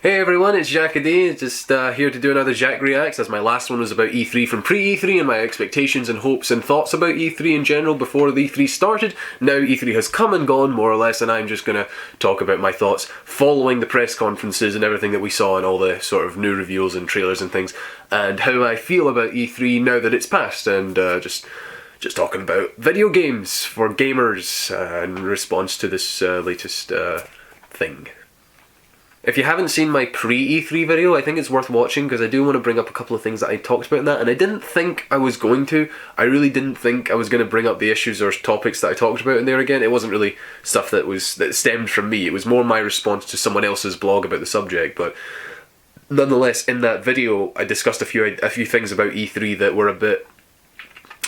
Hey everyone, it's Xackadee, just here to do another Xack Reacts, as my last one was about E3 from pre-E3 and my expectations and hopes and thoughts about E3 in general before the E3 started. Now E3 has come and gone, more or less, and I'm just going to talk about my thoughts following the press conferences and everything that we saw and all the sort of new reveals and trailers and things, and how I feel about E3 now that it's passed, and just talking about video games for gamers in response to this latest thing. If you haven't seen my pre-E3 video, I think it's worth watching because I do want to bring up a couple of things that I talked about in that, and I didn't think I was going to. I really didn't think I was going to bring up the issues or topics that I talked about in there again. It wasn't really stuff that stemmed from me. It was more my response to someone else's blog about the subject, but nonetheless, in that video, I discussed a few things about E3 that were a bit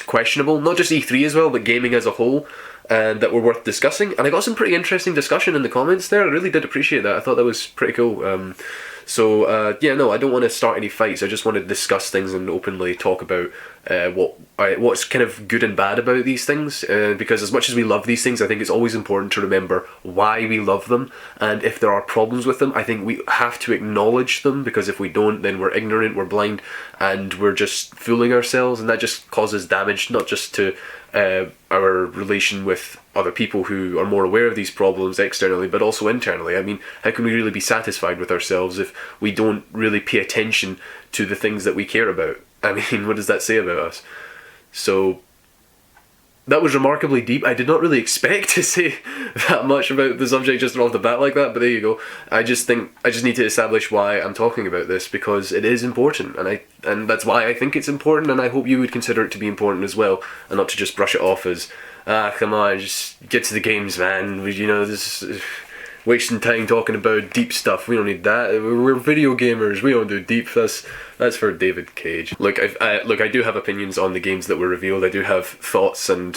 questionable. Not just E3 as well, but gaming as a whole, and that were worth discussing. And I got some pretty interesting discussion in the comments there. I really did appreciate that. I thought that was pretty cool. Yeah, no, I don't want to start any fights. I just want to discuss things and openly talk about what's kind of good and bad about these things, because as much as we love these things, I think it's always important to remember why we love them, and if there are problems with them, I think we have to acknowledge them, because if we don't, then we're ignorant, we're blind, and we're just fooling ourselves, and that just causes damage, not just to our relation with other people who are more aware of these problems externally, but also internally. I mean, how can we really be satisfied with ourselves if we don't really pay attention to the things that we care about? I mean, what does that say about us? So that was remarkably deep. I did not really expect to say that much about the subject just off the bat like that, but there you go. I just think I just need to establish why I'm talking about this, because it is important, and that's why I think it's important, and I hope you would consider it to be important as well, and not to just brush it off as, come on, just get to the games, man. You know, this is wasting time talking about deep stuff. We don't need that. We're video gamers. We don't do deep. That's for David Cage. Look, I do have opinions on the games that were revealed. I do have thoughts and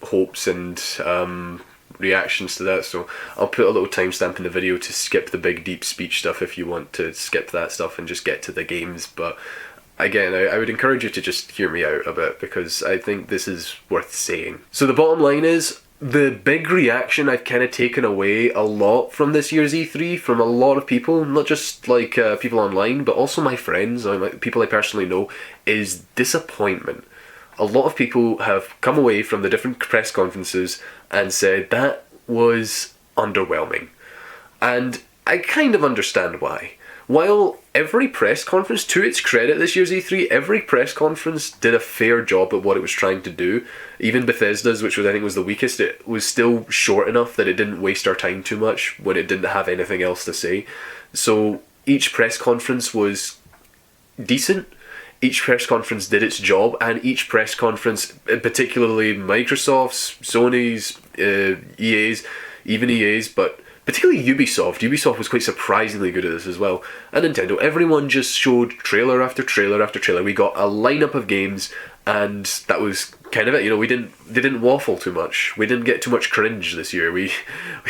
hopes and reactions to that. So I'll put a little timestamp in the video to skip the big deep speech stuff if you want to skip that stuff and just get to the games. But again, I would encourage you to just hear me out a bit, because I think this is worth saying. So the bottom line is, the big reaction I've kind of taken away a lot from this year's E3 from a lot of people, not just like people online, but also my friends, people I personally know, is disappointment. A lot of people have come away from the different press conferences and said that was underwhelming. And I kind of understand why. While every press conference, to its credit this year's E3, every press conference did a fair job at what it was trying to do. Even Bethesda's, which I think was the weakest, it was still short enough that it didn't waste our time too much when it didn't have anything else to say. So each press conference was decent. Each press conference did its job, and each press conference, particularly Microsoft's, Sony's, EA's, even EA's, but particularly Ubisoft was quite surprisingly good at this as well, and Nintendo. Everyone just showed trailer after trailer after trailer. We got a lineup of games, and that was kind of it. You know, they didn't waffle too much. We didn't get too much cringe this year. We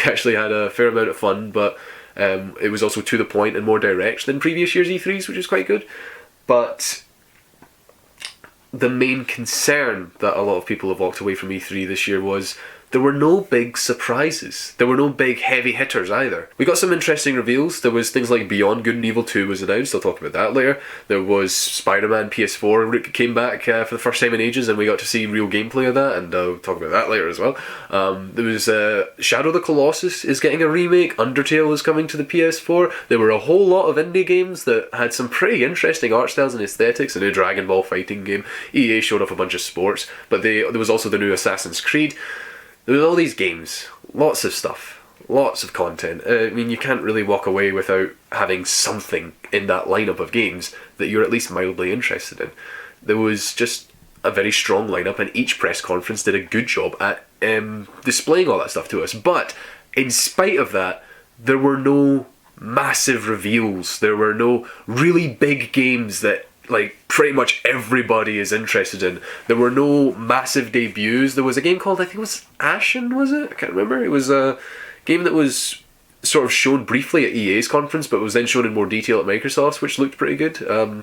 actually had a fair amount of fun, but it was also to the point and more direct than previous year's E3s, which is quite good. But the main concern that a lot of people have walked away from E3 this year was there were no big surprises. There were no big heavy hitters either. We got some interesting reveals. There was things like Beyond Good and Evil 2 was announced. I'll talk about that later. There was Spider-Man PS4 came back for the first time in ages, and we got to see real gameplay of that, and I'll talk about that later as well. There was Shadow of the Colossus is getting a remake. Undertale is coming to the PS4. There were a whole lot of indie games that had some pretty interesting art styles and aesthetics. A new Dragon Ball fighting game. EA showed off a bunch of sports, but there was also the new Assassin's Creed. There was all these games, lots of stuff, lots of content. I mean, you can't really walk away without having something in that lineup of games that you're at least mildly interested in. There was just a very strong lineup, and each press conference did a good job at displaying all that stuff to us. But in spite of that, there were no massive reveals. There were no really big games that pretty much everybody is interested in. There were no massive debuts. There was a game called, I think it was Ashen, was it? I can't remember. It was a game that was sort of shown briefly at EA's conference, but was then shown in more detail at Microsoft's, which looked pretty good. And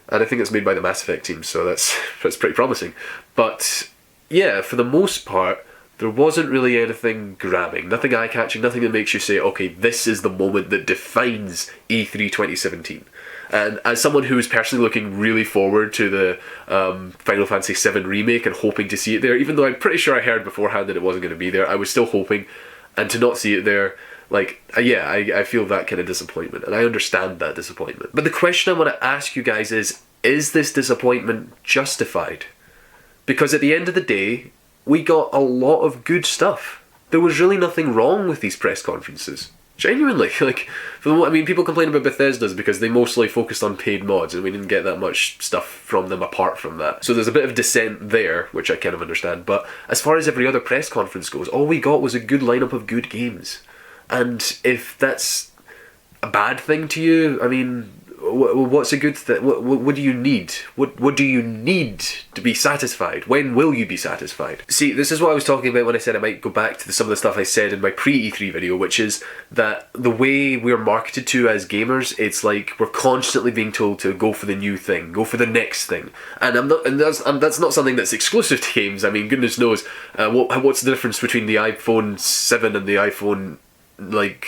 I think it's made by the Mass Effect team, so that's pretty promising. But yeah, for the most part, there wasn't really anything grabbing, nothing eye-catching, nothing that makes you say, okay, this is the moment that defines E3 2017. And as someone who is personally looking really forward to the Final Fantasy VII Remake and hoping to see it there, even though I'm pretty sure I heard beforehand that it wasn't going to be there, I was still hoping, and to not see it there, like, yeah, I feel that kind of disappointment, and I understand that disappointment. But the question I want to ask you guys is this disappointment justified? Because at the end of the day, we got a lot of good stuff. There was really nothing wrong with these press conferences. Genuinely, like, I mean, people complain about Bethesda's because they mostly focused on paid mods and we didn't get that much stuff from them apart from that. So there's a bit of dissent there, which I kind of understand, but as far as every other press conference goes, all we got was a good lineup of good games. And if that's a bad thing to you, I mean, what's a good thing? What do you need? What do you need to be satisfied? When will you be satisfied? See, this is what I was talking about when I said I might go back to some of the stuff I said in my pre-E3 video, which is that the way we're marketed to as gamers, it's like we're constantly being told to go for the new thing, go for the next thing. And that's not something that's exclusive to games. I mean, goodness knows, what's the difference between the iPhone 7 and the iPhone, like,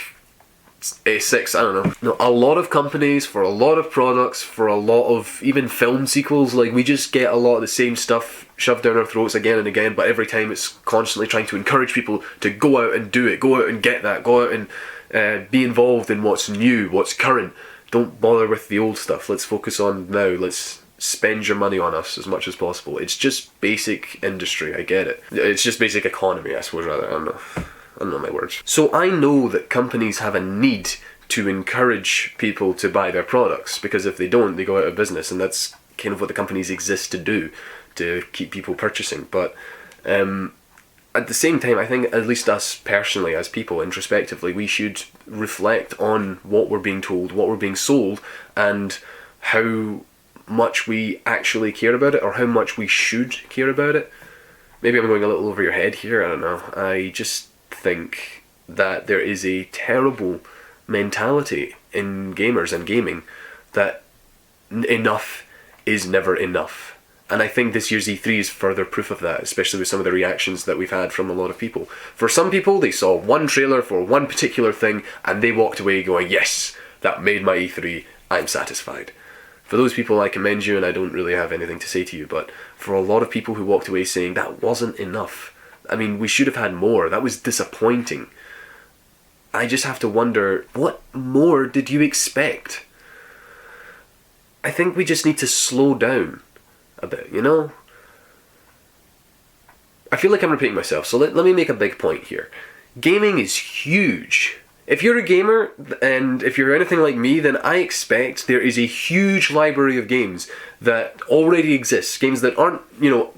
A6, I don't know. No, a lot of companies, for a lot of products, for a lot of even film sequels, like, we just get a lot of the same stuff shoved down our throats again and again, but every time it's constantly trying to encourage people to go out and do it, go out and get that, go out and be involved in what's new, what's current. Don't bother with the old stuff, let's focus on now, let's spend your money on us as much as possible. It's just basic industry, I get it. It's just basic economy, I suppose, rather, I don't know my words. So I know that companies have a need to encourage people to buy their products, because if they don't, they go out of business, and that's kind of what the companies exist to do, to keep people purchasing. But at the same time, I think at least us personally, as people, introspectively, we should reflect on what we're being told, what we're being sold, and how much we actually care about it, or how much we should care about it. Maybe I'm going a little over your head here, I don't know. I just think that there is a terrible mentality in gamers and gaming that enough is never enough. And I think this year's E3 is further proof of that, especially with some of the reactions that we've had from a lot of people. For some people, they saw one trailer for one particular thing and they walked away going, yes, that made my E3, I'm satisfied. For those people, I commend you, and I don't really have anything to say to you, but for a lot of people who walked away saying that wasn't enough, I mean, we should have had more. That was disappointing. I just have to wonder, what more did you expect? I think we just need to slow down a bit, you know? I feel like I'm repeating myself, so let me make a big point here. Gaming is huge. If you're a gamer, and if you're anything like me, then I expect there is a huge library of games that already exists. Games that aren't,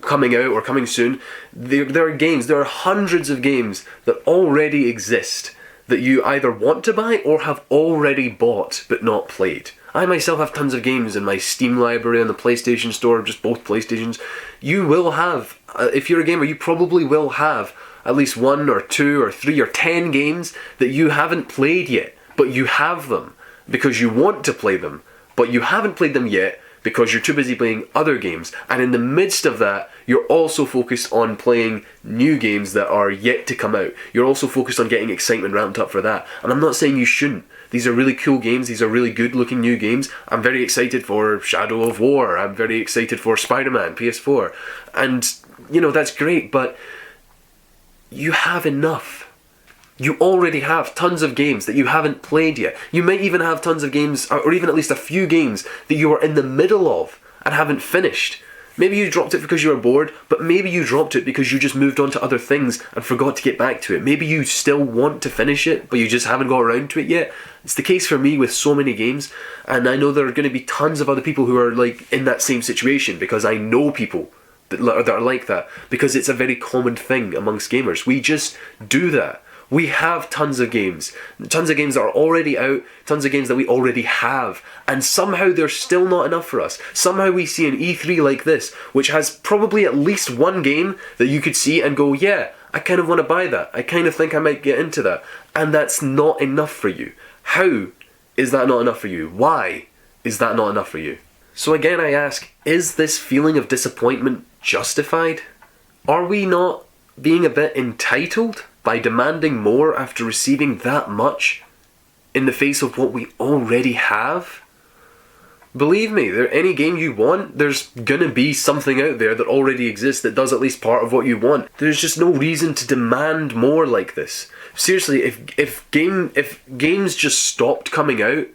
coming out or coming soon. There are hundreds of games that already exist that you either want to buy or have already bought but not played. I myself have tons of games in my Steam library and the PlayStation Store, just both PlayStations. You will have, if you're a gamer, you probably will have at least 1 or 2 or 3 or 10 games that you haven't played yet, but you have them because you want to play them, but you haven't played them yet because you're too busy playing other games. And in the midst of that, you're also focused on playing new games that are yet to come out. You're also focused on getting excitement ramped up for that. And I'm not saying you shouldn't. These are really cool games. These are really good looking new games. I'm very excited for Shadow of War. I'm very excited for Spider-Man, PS4. And, that's great, but you have enough. You already have tons of games that you haven't played yet. You might even have tons of games, or even at least a few games, that you are in the middle of and haven't finished. Maybe you dropped it because you were bored, but maybe you dropped it because you just moved on to other things and forgot to get back to it. Maybe you still want to finish it, but you just haven't got around to it yet. It's the case for me with so many games, and I know there are going to be tons of other people who are in that same situation, because I know people that are like that, because it's a very common thing amongst gamers. We just do that. We have tons of games that are already out, tons of games that we already have, and somehow they're still not enough for us. Somehow we see an E3 like this, which has probably at least one game that you could see and go, yeah, I kind of want to buy that, I kind of think I might get into that, and that's not enough for you. How is that not enough for you? Why is that not enough for you? So again, I ask, is this feeling of disappointment justified? Are we not being a bit entitled by demanding more after receiving that much in the face of what we already have? Believe me, any game you want, there's gonna be something out there that already exists that does at least part of what you want. There's just no reason to demand more like this. Seriously, if games just stopped coming out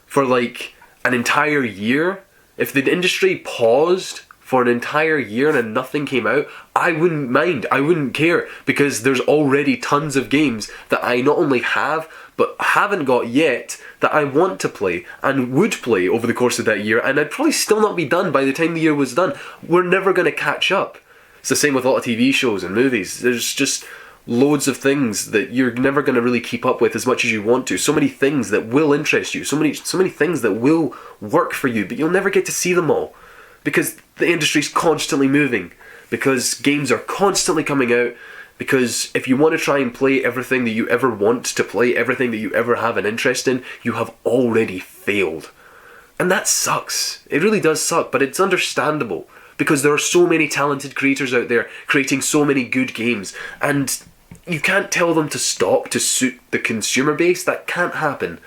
for like an entire year, if the industry paused for an entire year and nothing came out, I wouldn't mind, I wouldn't care, because there's already tons of games that I not only have, but haven't got yet, that I want to play and would play over the course of that year, and I'd probably still not be done by the time the year was done. We're never going to catch up. It's the same with a lot of TV shows and movies. There's just loads of things that you're never going to really keep up with as much as you want to. So many things that will interest you, so many things that will work for you, but you'll never get to see them all. Because the industry's constantly moving, because games are constantly coming out, because if you want to try and play everything that you ever want to play, everything that you ever have an interest in, you have already failed. And that sucks. It really does suck, but it's understandable, because there are so many talented creators out there creating so many good games, and you can't tell them to stop to suit the consumer base. That can't happen.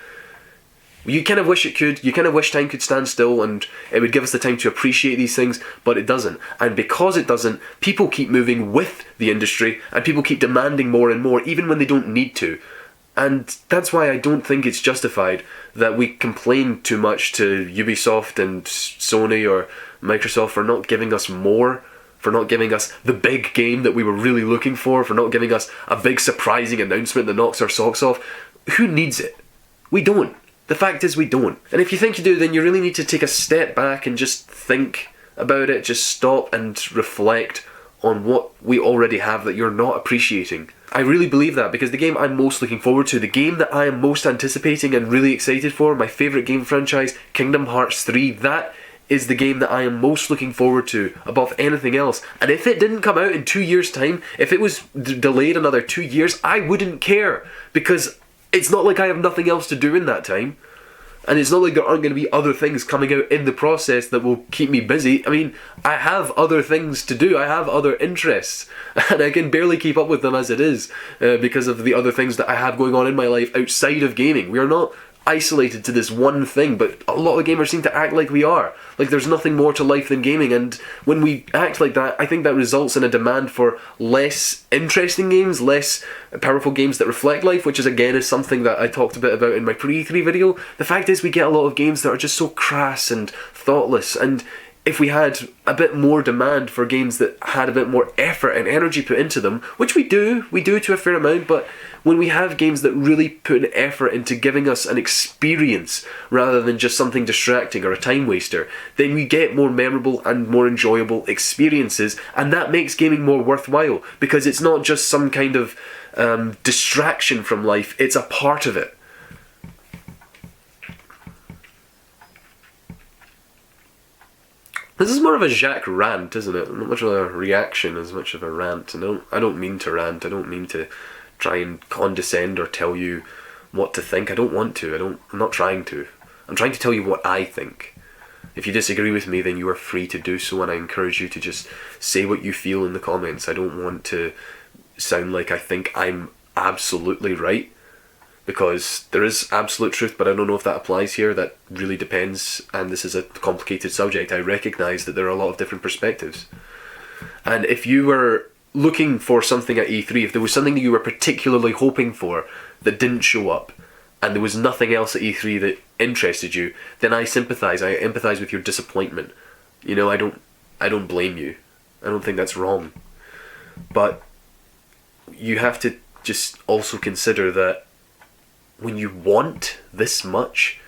You kind of wish it could, you kind of wish time could stand still and it would give us the time to appreciate these things, but it doesn't. And because it doesn't, people keep moving with the industry and people keep demanding more and more, even when they don't need to. And that's why I don't think it's justified that we complain too much to Ubisoft and Sony or Microsoft for not giving us more, for not giving us the big game that we were really looking for not giving us a big surprising announcement that knocks our socks off. Who needs it? We don't. The fact is we don't. And if you think you do, then you really need to take a step back and just think about it. Just stop and reflect on what we already have that you're not appreciating. I really believe that, because the game I'm most looking forward to, the game that I am most anticipating and really excited for, my favourite game franchise, Kingdom Hearts 3, that is the game that I am most looking forward to above anything else. And if it didn't come out in 2 years' time, if it was delayed another 2 years, I wouldn't care, because it's not like I have nothing else to do in that time. And it's not like there aren't going to be other things coming out in the process that will keep me busy. I mean, I have other things to do. I have other interests. And I can barely keep up with them as it is because of the other things that I have going on in my life outside of gaming. We are not isolated to this one thing, but a lot of gamers seem to act like we are. Like there's nothing more to life than gaming, and when we act like that, I think that results in a demand for less interesting games, less powerful games that reflect life, which is again is something that I talked a bit about in my pre-E3 video. The fact is we get a lot of games that are just so crass and thoughtless, and if we had a bit more demand for games that had a bit more effort and energy put into them, which we do to a fair amount, but when we have games that really put an effort into giving us an experience rather than just something distracting or a time waster, then we get more memorable and more enjoyable experiences, and that makes gaming more worthwhile, because it's not just some kind of distraction from life, it's a part of it. This is more of a Xack rant, isn't it? Not much of a reaction as much of a rant. And I don't mean to rant. I don't mean to try and condescend or tell you what to think. I don't want to. I'm not trying to. I'm trying to tell you what I think. If you disagree with me, then you are free to do so, and I encourage you to just say what you feel in the comments. I don't want to sound like I think I'm absolutely right, because there is absolute truth, but I don't know if that applies here. That really depends, and this is a complicated subject. I recognise that there are a lot of different perspectives. And if you were looking for something at E3, if there was something that you were particularly hoping for that didn't show up, and there was nothing else at E3 that interested you, then I sympathise. I empathise with your disappointment. You know, I don't blame you. I don't think that's wrong. But you have to just also consider that when you want this much,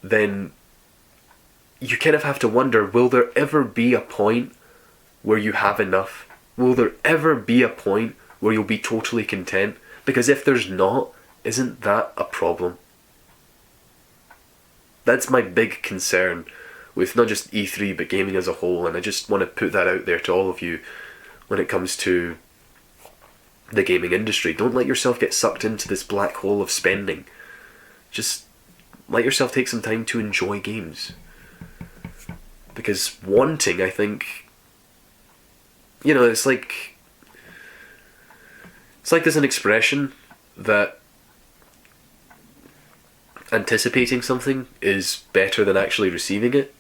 then you kind of have to wonder, will there ever be a point where you have enough? Will there ever be a point where you'll be totally content? Because if there's not, isn't that a problem? That's my big concern with not just E3 but gaming as a whole, and I just want to put that out there to all of you when it comes to the gaming industry. Don't let yourself get sucked into this black hole of spending. Just let yourself take some time to enjoy games. Because wanting, I think, you know, it's like It's like there's an expression that anticipating something is better than actually receiving it.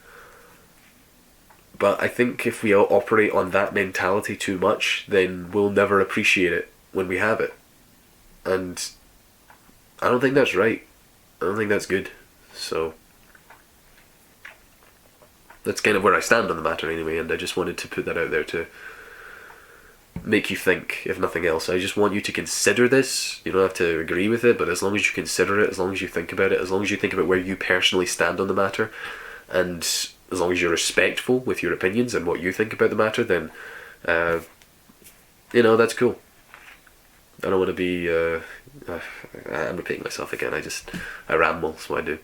But I think if we operate on that mentality too much, then we'll never appreciate it when we have it. And I don't think that's right. I don't think that's good. So that's kind of where I stand on the matter anyway, and I just wanted to put that out there to make you think, if nothing else. I just want you to consider this. You don't have to agree with it, but as long as you consider it, as long as you think about it, as long as you think about where you personally stand on the matter, and as long as you're respectful with your opinions and what you think about the matter, then that's cool. I don't want to be I'm repeating myself again. I ramble, so I do.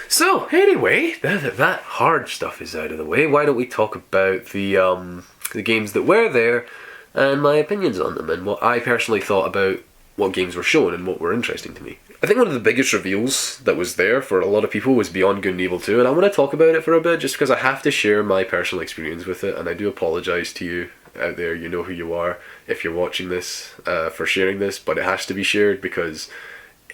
So anyway, now that hard stuff is out of the way, why don't we talk about the games that were there and my opinions on them and what I personally thought about what games were shown and what were interesting to me. I think one of the biggest reveals that was there for a lot of people was Beyond Good and Evil 2, and I want to talk about it for a bit just because I have to share my personal experience with it, and I do apologise to you out there, you know who you are if you're watching this, for sharing this, but it has to be shared because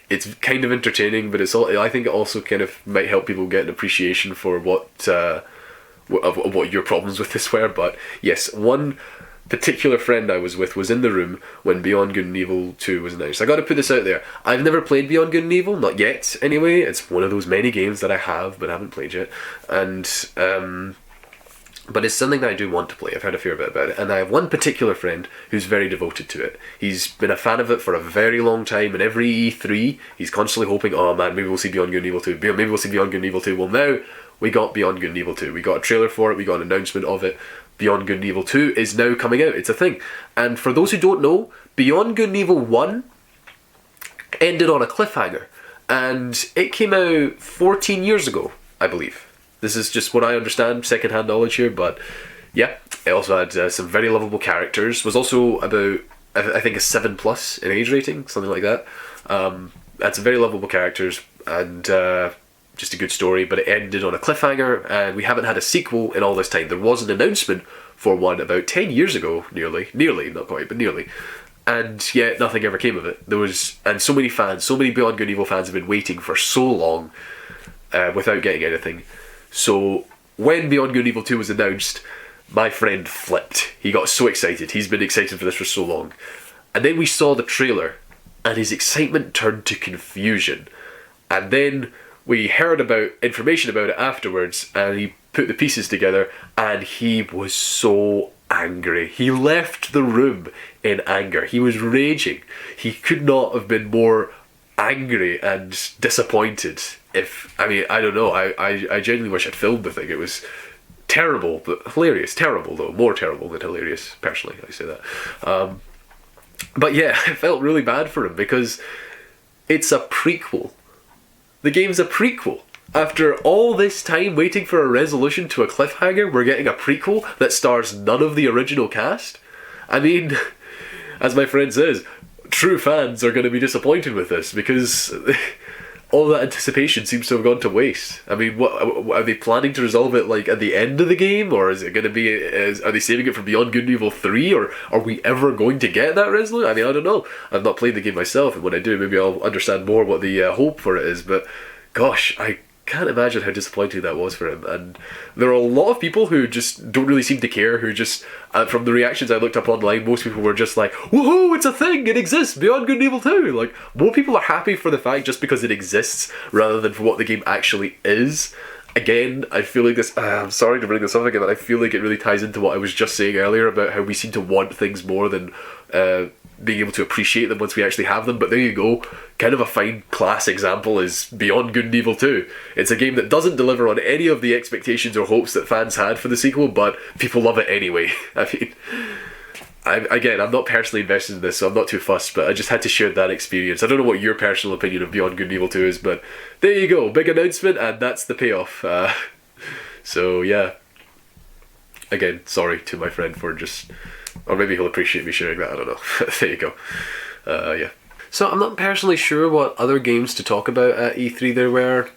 it's kind of entertaining, but I think it also kind of might help people get an appreciation for what your problems with this were. But yes, one particular friend I was with was in the room when Beyond Good and Evil 2 was announced. I got to put this out there. I've never played Beyond Good and Evil, not yet anyway. It's one of those many games that I have but haven't played yet. And but it's something that I do want to play. I've heard a fair bit about it. And I have one particular friend who's very devoted to it. He's been a fan of it for a very long time, and every E3 he's constantly hoping, oh man, maybe we'll see Beyond Good and Evil 2. Maybe we'll see Beyond Good and Evil 2. Well, now we got Beyond Good and Evil 2. We got a trailer for it, we got an announcement of it. Beyond Good and Evil 2 is now coming out. It's a thing. And for those who don't know, Beyond Good and Evil 1 ended on a cliffhanger. And it came out 14 years ago, I believe. This is just what I understand, second-hand knowledge here, but yeah. It also had some very lovable characters. Was also about, I think, a 7+ in age rating, something like that. Had some very lovable characters, and just a good story, but it ended on a cliffhanger, and we haven't had a sequel in all this time. There was an announcement for one about 10 years ago, nearly, not quite, but nearly, and yet nothing ever came of it. And so many Beyond Good and Evil fans have been waiting for so long without getting anything. So when Beyond Good and Evil 2 was announced, my friend flipped. He got so excited. He's been excited for this for so long. And then we saw the trailer, and his excitement turned to confusion. And then we heard about information about it afterwards, and he put the pieces together, and he was so angry. He left the room in anger. He was raging. He could not have been more angry and disappointed. I don't know. I genuinely wish I'd filmed the thing. It was terrible, but hilarious. Terrible though. More terrible than hilarious, personally, I say that. But yeah, I felt really bad for him because it's a prequel. The game's a prequel. After all this time waiting for a resolution to a cliffhanger, we're getting a prequel that stars none of the original cast? I mean, as my friend says, true fans are going to be disappointed with this because all that anticipation seems to have gone to waste. I mean, what are they planning to resolve it like at the end of the game, or is it going to be? Are they saving it for Beyond Good and Evil 3, or are we ever going to get that resolution? I mean, I don't know. I've not played the game myself, and when I do, maybe I'll understand more what the hope for it is. But gosh, I can't imagine how disappointing that was for him. And there are a lot of people who just don't really seem to care, who just, from the reactions I looked up online, most people were just like, woohoo, it's a thing, it exists, Beyond Good and Evil 2. Like, more people are happy for the fact just because it exists, rather than for what the game actually is. Again, I feel like this, I'm sorry to bring this up again, but I feel like it really ties into what I was just saying earlier about how we seem to want things more than being able to appreciate them once we actually have them. But there you go, kind of a fine class example is Beyond Good and Evil 2. It's a game that doesn't deliver on any of the expectations or hopes that fans had for the sequel, but people love it anyway. I mean, I'm not personally invested in this, so I'm not too fussed, but I just had to share that experience. I don't know what your personal opinion of Beyond Good and Evil 2 is, but there you go, big announcement, and that's the payoff. So yeah, again, sorry to my friend for just, or maybe he'll appreciate me sharing that, I don't know. There you go. Yeah. So I'm not personally sure what other games to talk about at E3 there were,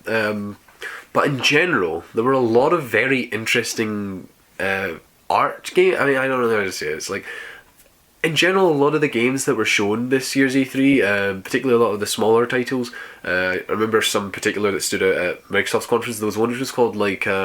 but in general, there were a lot of very interesting art game. I mean, I don't know how to say it. It's like, in general, a lot of the games that were shown this year's E3, particularly a lot of the smaller titles, I remember some particular that stood out at Microsoft's conference. There was one which was called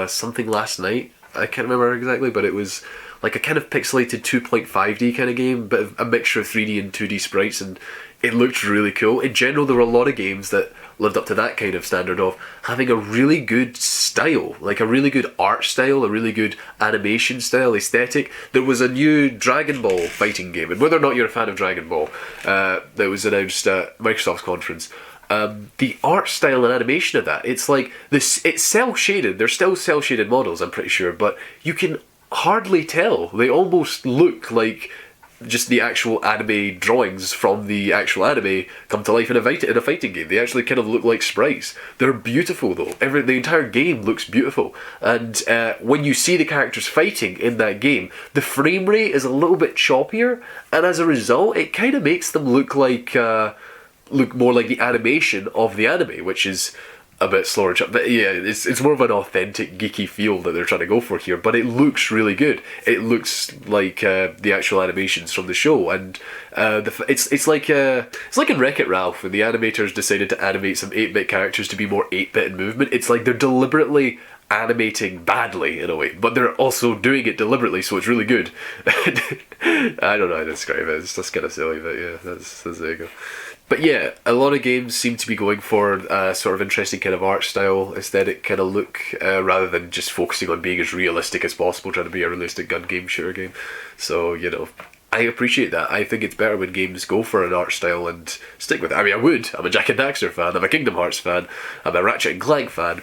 something last night. I can't remember exactly, but it was like a kind of pixelated 2.5D kind of game, but a mixture of 3D and 2D sprites, and it looked really cool. In general, there were a lot of games that lived up to that kind of standard of having a really good style, like a really good art style, a really good animation style, aesthetic. There was a new Dragon Ball fighting game, and whether or not you're a fan of Dragon Ball, that was announced at Microsoft's conference. The art style and animation of that, it's like this. It's cell shaded. They're still cell shaded models, I'm pretty sure, but you can hardly tell. They almost look like just the actual anime drawings from the actual anime come to life in a fighting game. They actually kind of look like sprites. They're beautiful though. The entire game looks beautiful, and when you see the characters fighting in that game, the frame rate is a little bit choppier, and as a result, it kind of makes them look more like the animation of the anime, which is a bit slower. But yeah, it's more of an authentic geeky feel that they're trying to go for here. But it looks really good. It looks like the actual animations from the show, and it's like in Wreck-It Ralph when the animators decided to animate some 8-bit characters to be more 8-bit in movement. It's like they're deliberately animating badly in a way, but they're also doing it deliberately, so it's really good. I don't know how to describe it. It's just kind of silly, but yeah, that's there you go. But yeah, a lot of games seem to be going for a sort of interesting kind of art style, aesthetic kind of look, rather than just focusing on being as realistic as possible, trying to be a realistic gun game, shooter game. So, I appreciate that. I think it's better when games go for an art style and stick with it. I mean, I would. I'm a Jack and Daxter fan, I'm a Kingdom Hearts fan, I'm a Ratchet and Clank fan.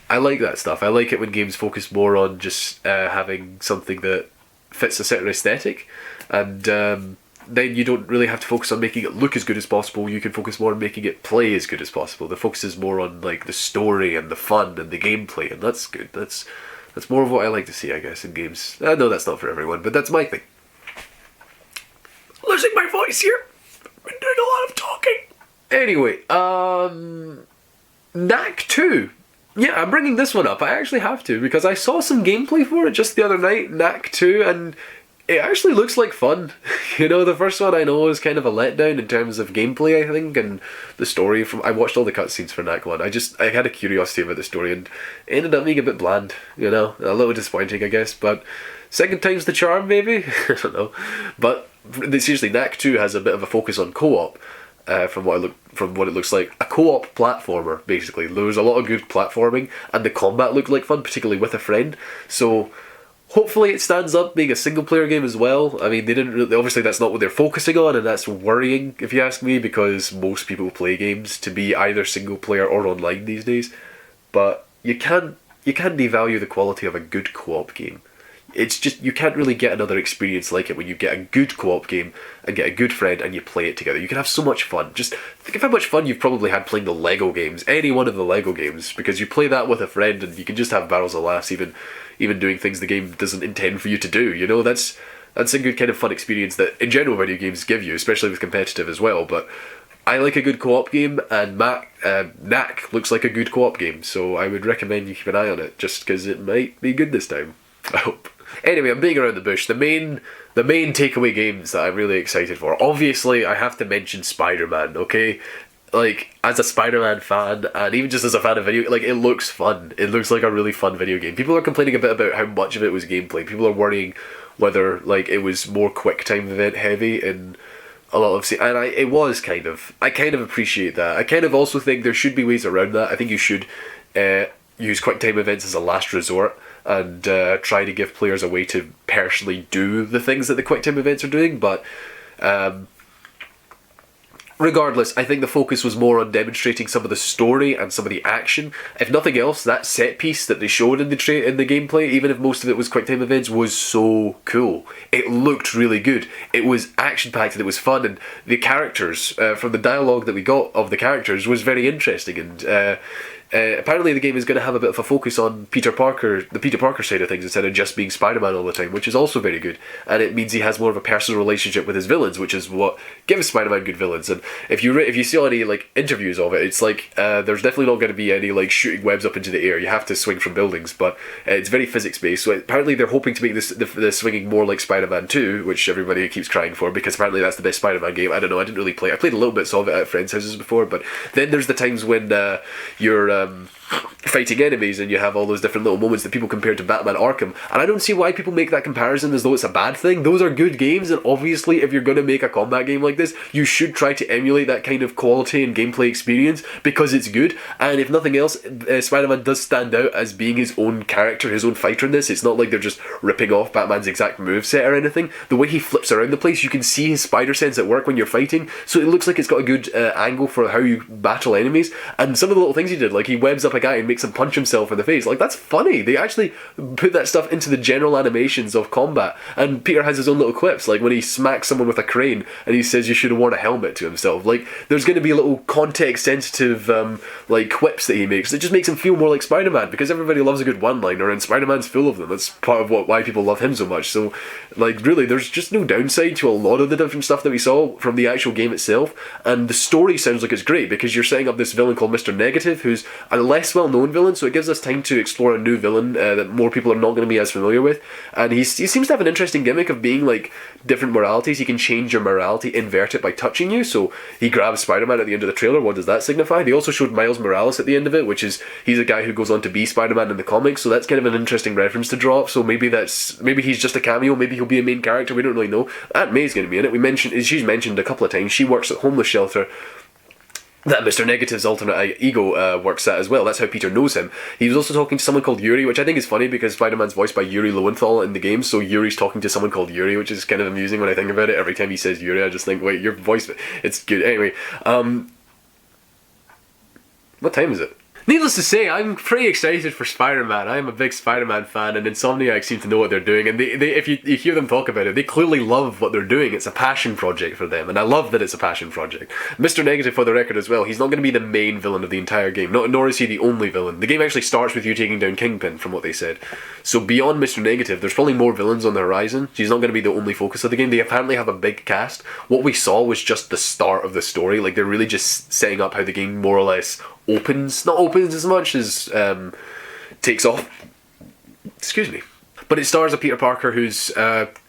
I like that stuff. I like it when games focus more on just having something that fits a certain aesthetic, and then you don't really have to focus on making it look as good as possible. You can focus more on making it play as good as possible. The focus is more on like the story and the fun and the gameplay, and that's good. That's more of what I like to see, I guess, in games. I know that's not for everyone, but that's my thing. Losing my voice here. I've been doing a lot of talking. Anyway, Knack 2. Yeah, I'm bringing this one up. I actually have to, because I saw some gameplay for it just the other night, Knack 2, and it actually looks like fun. The first one I know is kind of a letdown in terms of gameplay, I think, and the story. I watched all the cutscenes for Knack 1. I had a curiosity about the story, and it ended up being a bit bland, a little disappointing, I guess, but second time's the charm, maybe? I don't know. But seriously, Knack 2 has a bit of a focus on co-op. From what it looks like, a co-op platformer, basically. There was a lot of good platforming, and the combat looked like fun, particularly with a friend. So hopefully it stands up being a single-player game as well. I mean, they didn't really, obviously that's not what they're focusing on, and that's worrying if you ask me, because most people play games to be either single-player or online these days. But you can't devalue the quality of a good co-op game. It's just, you can't really get another experience like it when you get a good co-op game and get a good friend and you play it together. You can have so much fun. Just think of how much fun you've probably had playing the Lego games, any one of the Lego games, because you play that with a friend and you can just have barrels of laughs, even doing things the game doesn't intend for you to do. That's a good kind of fun experience that in general video games give you, especially with competitive as well. But I like a good co-op game, and Knack looks like a good co-op game, so I would recommend you keep an eye on it, just because it might be good this time. I hope. Anyway, I'm beating around the bush. The main takeaway games that I'm really excited for. Obviously, I have to mention Spider-Man, okay? Like, as a Spider-Man fan, and even just as a fan of video, like, it looks fun. It looks like a really fun video game. People are complaining a bit about how much of it was gameplay. People are worrying whether, like, it was more quick time event heavy in a lot of... And it was kind of. I kind of appreciate that. I kind of also think there should be ways around that. I think you should use quick time events as a last resort, and try to give players a way to personally do the things that the quick time events are doing, but regardless, I think the focus was more on demonstrating some of the story and some of the action. If nothing else, that set piece that they showed in the gameplay, even if most of it was quick time events, was so cool. It looked really good. It was action packed and it was fun, and the characters, from the dialogue that we got of the characters, was very interesting, and apparently the game is going to have a bit of a focus on Peter Parker, the Peter Parker side of things, instead of just being Spider-Man all the time, which is also very good. And it means he has more of a personal relationship with his villains, which is what gives Spider-Man good villains. And if you see any like interviews of it, it's like there's definitely not going to be any like shooting webs up into the air. You have to swing from buildings, but it's very physics based. So apparently they're hoping to make the swinging more like Spider-Man 2, which everybody keeps crying for because apparently that's the best Spider-Man game. I don't know. I didn't really play. I played a little bit of it at friends' houses before, but then there's the times when you're fighting enemies and you have all those different little moments that people compare to Batman Arkham, and I don't see why people make that comparison as though it's a bad thing. Those are good games, and obviously if you're going to make a combat game like this, you should try to emulate that kind of quality and gameplay experience because it's good. And if nothing else, Spider-Man does stand out as being his own character, his own fighter in this. It's not like they're just ripping off Batman's exact moveset or anything. The way he flips around the place, you can see his spider sense at work when you're fighting, so it looks like it's got a good angle for how you battle enemies. And some of the little things he did, like he webs up a guy and makes him punch himself in the face, like that's funny. They actually put that stuff into the general animations of combat. And Peter has his own little quips, like when he smacks someone with a crane and he says you should have worn a helmet to himself. Like there's going to be a little context sensitive like quips that he makes that just makes him feel more like Spider-Man, because everybody loves a good one-liner and Spider-Man's full of them. That's part of why people love him so much. So like really there's just no downside to a lot of the different stuff that we saw from the actual game itself. And the story sounds like it's great because you're setting up this villain called Mr. Negative, who's a less well-known villain, so it gives us time to explore a new villain that more people are not going to be as familiar with. And he seems to have an interesting gimmick of being like different moralities. He can change your morality, invert it by touching you. So he grabs Spider-Man at the end of the trailer. What does that signify? They also showed Miles Morales at the end of it, which is he's a guy who goes on to be Spider-Man in the comics, so that's kind of an interesting reference to draw up. So maybe he's just a cameo, maybe he'll be a main character, we don't really know. Aunt May's going to be in it. She's mentioned a couple of times. She works at homeless shelter that Mr. Negative's alternate ego works at as well. That's how Peter knows him. He was also talking to someone called Yuri, which I think is funny because Spider-Man's voiced by Yuri Lowenthal in the game, so Yuri's talking to someone called Yuri, which is kind of amusing when I think about it. Every time he says Yuri, I just think, wait, your voice, it's good. Anyway, what time is it? Needless to say, I'm pretty excited for Spider-Man. I'm a big Spider-Man fan, and Insomniac seem to know what they're doing. And they if you hear them talk about it, they clearly love what they're doing. It's a passion project for them, and I love that it's a passion project. Mr. Negative, for the record as well, he's not going to be the main villain of the entire game, nor is he the only villain. The game actually starts with you taking down Kingpin, from what they said. So beyond Mr. Negative, there's probably more villains on the horizon. He's not going to be the only focus of the game. They apparently have a big cast. What we saw was just the start of the story. Like, they're really just setting up how the game more or less opens. Not opens as much as takes off. Excuse me. But it stars a Peter Parker who's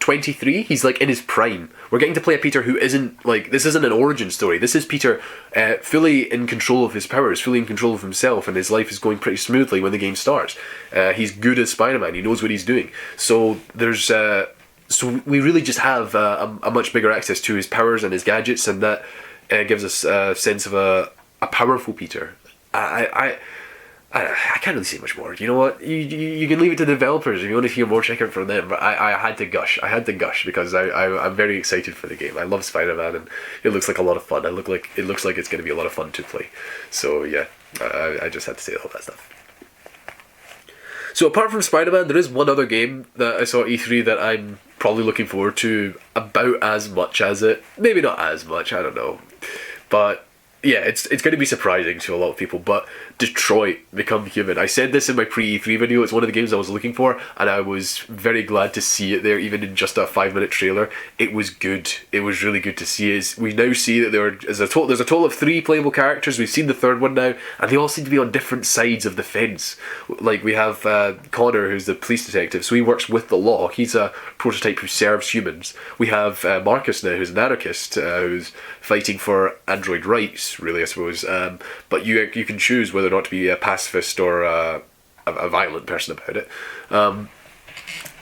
23. He's like in his prime. We're getting to play a Peter who isn't like, this isn't an origin story. This is Peter fully in control of his powers, fully in control of himself, and his life is going pretty smoothly when the game starts. He's good as Spider-Man. He knows what he's doing. So there's so we really just have a much bigger access to his powers and his gadgets, and that gives us a sense of a powerful Peter. I can't really say much more. You know what? You can leave it to the developers. If you want to hear more, check out from them. But I had to gush. I had to gush because I'm very excited for the game. I love Spider-Man, and it looks like a lot of fun. It looks like it's going to be a lot of fun to play. So yeah, I just had to say all that stuff. So apart from Spider-Man, there is one other game that I saw at E3 that I'm probably looking forward to about as much as it. Maybe not as much, I don't know. But yeah, it's going to be surprising to a lot of people, but Detroit Become Human. I said this in my pre-E3 video, it's one of the games I was looking for, and I was very glad to see it there, even in just a 5-minute trailer. It was good. It was really good to see it. We now see that there's a total of 3 playable characters. We've seen the third one now, and they all seem to be on different sides of the fence. Like, we have Connor, who's the police detective, so he works with the law. He's a prototype who serves humans. We have Marcus now, who's an anarchist, who's fighting for android rights, really, I suppose. But you can choose whether or not to be a pacifist or a violent person about it.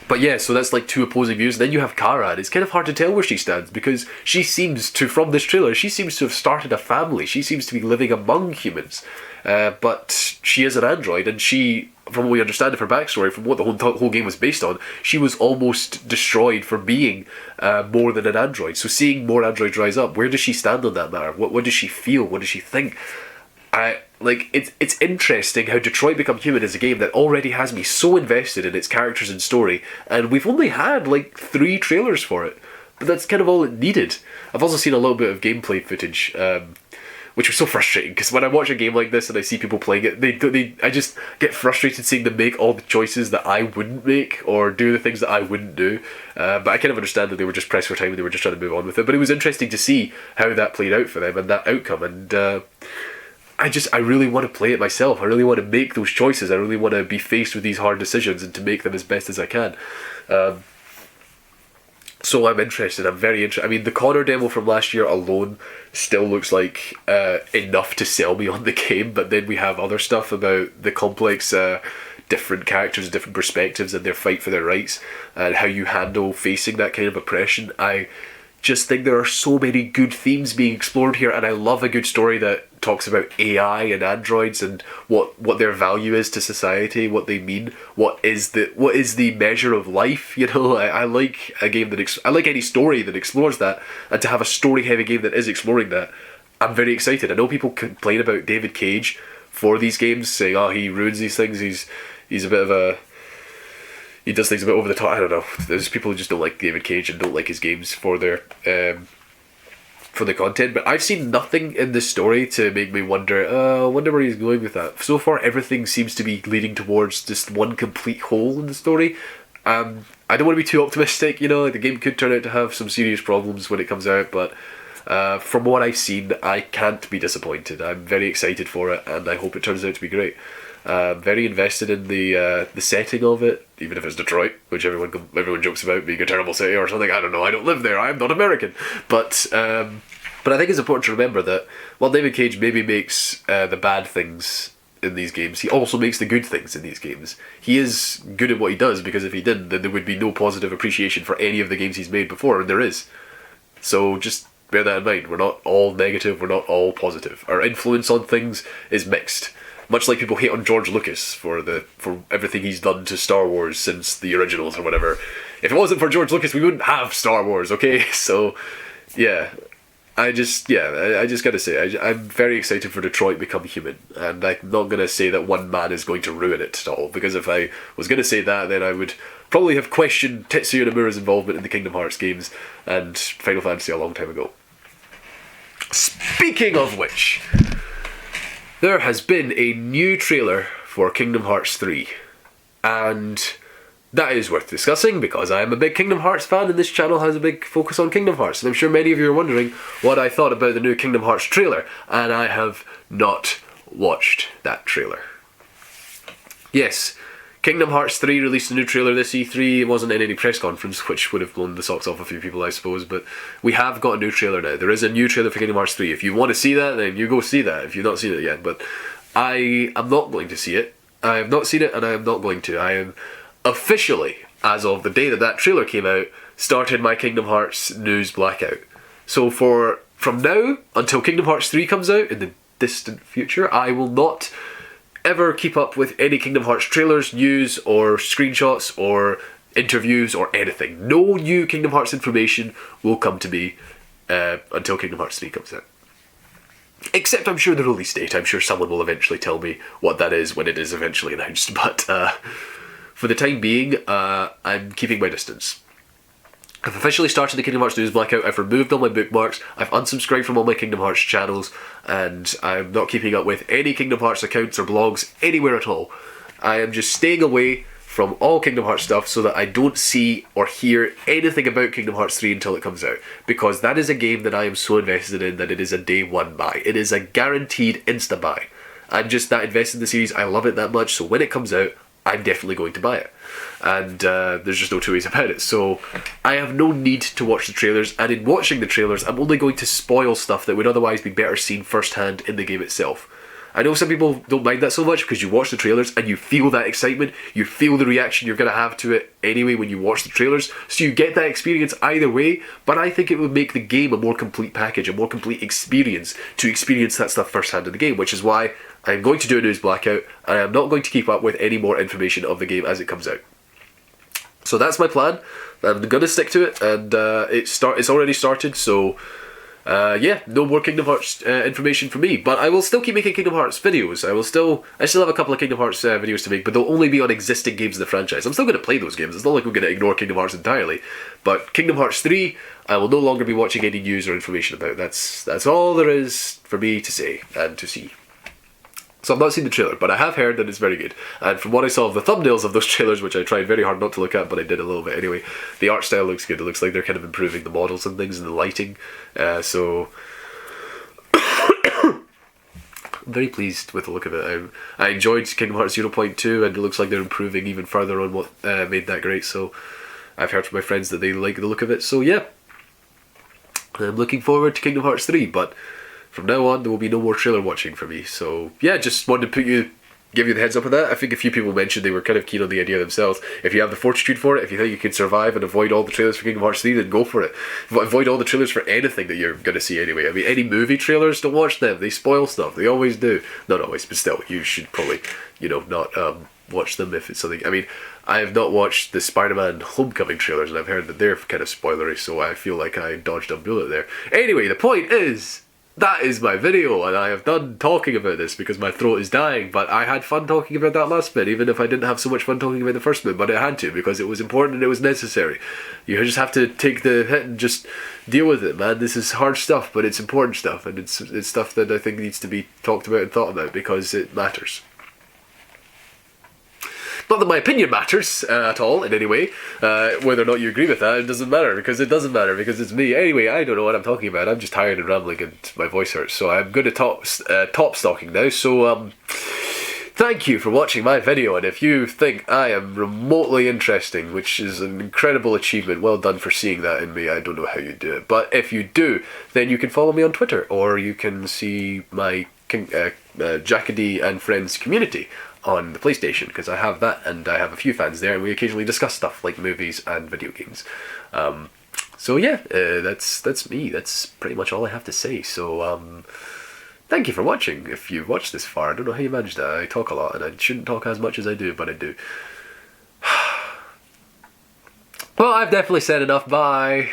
But yeah, so that's like 2 opposing views. And then you have Kara, and it's kind of hard to tell where she stands, because she seems to, from this trailer, she seems to have started a family. She seems to be living among humans. But she is an android, and she, from what we understand of her backstory, from what the whole game was based on, she was almost destroyed for being more than an android. So seeing more androids rise up, where does she stand on that matter? What does she feel? What does she think? It's interesting how Detroit Become Human is a game that already has me so invested in its characters and story, and we've only had like 3 trailers for it, but that's kind of all it needed. I've also seen a little bit of gameplay footage, which was so frustrating, because when I watch a game like this and I see people playing it, I just get frustrated seeing them make all the choices that I wouldn't make, or do the things that I wouldn't do. But I kind of understand that they were just pressed for time and they were just trying to move on with it. But it was interesting to see how that played out for them and that outcome. And I really want to play it myself. I really want to make those choices. I really want to be faced with these hard decisions and to make them as best as I can. So I'm interested. I'm very interested. I mean, the Connor demo from last year alone still looks like enough to sell me on the game, but then we have other stuff about the complex different characters, different perspectives, and their fight for their rights, and how you handle facing that kind of oppression. I just think there are so many good themes being explored here, and I love a good story that talks about AI and androids and what their value is to society, what they mean, what is the measure of life. You know, I like a game that I like any story that explores that, and to have a story heavy game that is exploring that, I'm very excited. I know people complain about David Cage for these games, saying, oh, he ruins these things, he's a bit of a, he does things a bit over the top. I don't know. There's people who just don't like David Cage and don't like his games for their for the content. But I've seen nothing in this story to make me wonder. I wonder where he's going with that. So far, everything seems to be leading towards just one complete hole in the story. I don't want to be too optimistic. You know, the game could turn out to have some serious problems when it comes out. But from what I've seen, I can't be disappointed. I'm very excited for it, and I hope it turns out to be great. Very invested in the setting of it, even if it's Detroit, which everyone jokes about being a terrible city or something. I don't know. I don't live there. I'm not American. But I think it's important to remember that while David Cage maybe makes the bad things in these games, he also makes the good things in these games. He is good at what he does, because if he didn't, then there would be no positive appreciation for any of the games he's made before, and there is. So just bear that in mind. We're not all negative. We're not all positive. Our influence on things is mixed. Much like people hate on George Lucas for everything he's done to Star Wars since the originals or whatever. If it wasn't for George Lucas, we wouldn't have Star Wars, okay? So, yeah. I just gotta say, I'm very excited for Detroit Become Human. And I'm not gonna say that one man is going to ruin it at all. Because if I was gonna say that, then I would probably have questioned Tetsuya Nomura's involvement in the Kingdom Hearts games and Final Fantasy a long time ago. Speaking of which, there has been a new trailer for Kingdom Hearts 3, and that is worth discussing because I am a big Kingdom Hearts fan and this channel has a big focus on Kingdom Hearts, and I'm sure many of you are wondering what I thought about the new Kingdom Hearts trailer, and I have not watched that trailer. Yes, Kingdom Hearts 3 released a new trailer this E3. It wasn't in any press conference, which would have blown the socks off a few people, I suppose, but we have got a new trailer now. There is a new trailer for Kingdom Hearts 3. If you want to see that, then you go see that if you've not seen it yet, but I am not going to see it. I have not seen it, and I am not going to. I am officially, as of the day that that trailer came out, started my Kingdom Hearts news blackout. So from now until Kingdom Hearts 3 comes out in the distant future, I will not ever keep up with any Kingdom Hearts trailers, news, or screenshots, or interviews, or anything. No new Kingdom Hearts information will come to me until Kingdom Hearts 3 comes out. Except I'm sure the release date. I'm sure someone will eventually tell me what that is when it is eventually announced. But for the time being, I'm keeping my distance. I've officially started the Kingdom Hearts News Blackout. I've removed all my bookmarks. I've unsubscribed from all my Kingdom Hearts channels, and I'm not keeping up with any Kingdom Hearts accounts or blogs anywhere at all. I am just staying away from all Kingdom Hearts stuff so that I don't see or hear anything about Kingdom Hearts 3 until it comes out, because that is a game that I am so invested in that it is a day one buy. It is a guaranteed insta buy. I'm just that invested in the series. I love it that much, so when it comes out, I'm definitely going to buy it. And there's just no two ways about it. So I have no need to watch the trailers, and in watching the trailers, I'm only going to spoil stuff that would otherwise be better seen firsthand in the game itself. I know some people don't mind that so much because you watch the trailers and you feel that excitement, you feel the reaction you're going to have to it anyway when you watch the trailers, so you get that experience either way, but I think it would make the game a more complete package, a more complete experience to experience that stuff firsthand in the game, which is why I'm going to do a news blackout, and I'm not going to keep up with any more information of the game as it comes out. So that's my plan. I'm going to stick to it, and it's already started, so yeah, no more Kingdom Hearts information from me, but I will still keep making Kingdom Hearts videos. I still have a couple of Kingdom Hearts videos to make, but they'll only be on existing games in the franchise. I'm still going to play those games. It's not like I'm going to ignore Kingdom Hearts entirely, but Kingdom Hearts 3, I will no longer be watching any news or information about. That's all there is for me to say and to see. So I've not seen the trailer, but I have heard that it's very good. And from what I saw of the thumbnails of those trailers, which I tried very hard not to look at, but I did a little bit anyway, the art style looks good. It looks like they're kind of improving the models and things and the lighting. So I'm very pleased with the look of it. I enjoyed Kingdom Hearts 0.2, and it looks like they're improving even further on what made that great. So I've heard from my friends that they like the look of it. So yeah, I'm looking forward to Kingdom Hearts 3, but from now on, there will be no more trailer watching for me. So yeah, just wanted to give you the heads up on that. I think a few people mentioned they were kind of keen on the idea themselves. If you have the fortitude for it, if you think you can survive and avoid all the trailers for Kingdom Hearts 3, then go for it. Avoid all the trailers for anything that you're going to see anyway. I mean, any movie trailers, don't watch them. They spoil stuff. They always do. Not always, but still, you should probably, not watch them if it's something. I mean, I have not watched the Spider-Man Homecoming trailers, and I've heard that they're kind of spoilery, so I feel like I dodged a bullet there. Anyway, the point is, that is my video, and I have done talking about this because my throat is dying, but I had fun talking about that last bit, even if I didn't have so much fun talking about the first bit, but I had to because it was important and it was necessary. You just have to take the hit and just deal with it, man. This is hard stuff, but it's important stuff, and it's stuff that I think needs to be talked about and thought about because it matters. Not that my opinion matters at all in any way. Whether or not you agree with that, it doesn't matter because it's me. Anyway, I don't know what I'm talking about. I'm just tired and rambling and my voice hurts. So I'm going to top stalking now. So thank you for watching my video. And if you think I am remotely interesting, which is an incredible achievement, well done for seeing that in me. I don't know how you do it. But if you do, then you can follow me on Twitter, or you can see my Xackadee and Friends community on the PlayStation, because I have that and I have a few fans there, and we occasionally discuss stuff like movies and video games. So yeah, that's me. That's pretty much all I have to say. So thank you for watching. If you've watched this far, I don't know how you managed that. I talk a lot and I shouldn't talk as much as I do, but I do. Well, I've definitely said enough. Bye.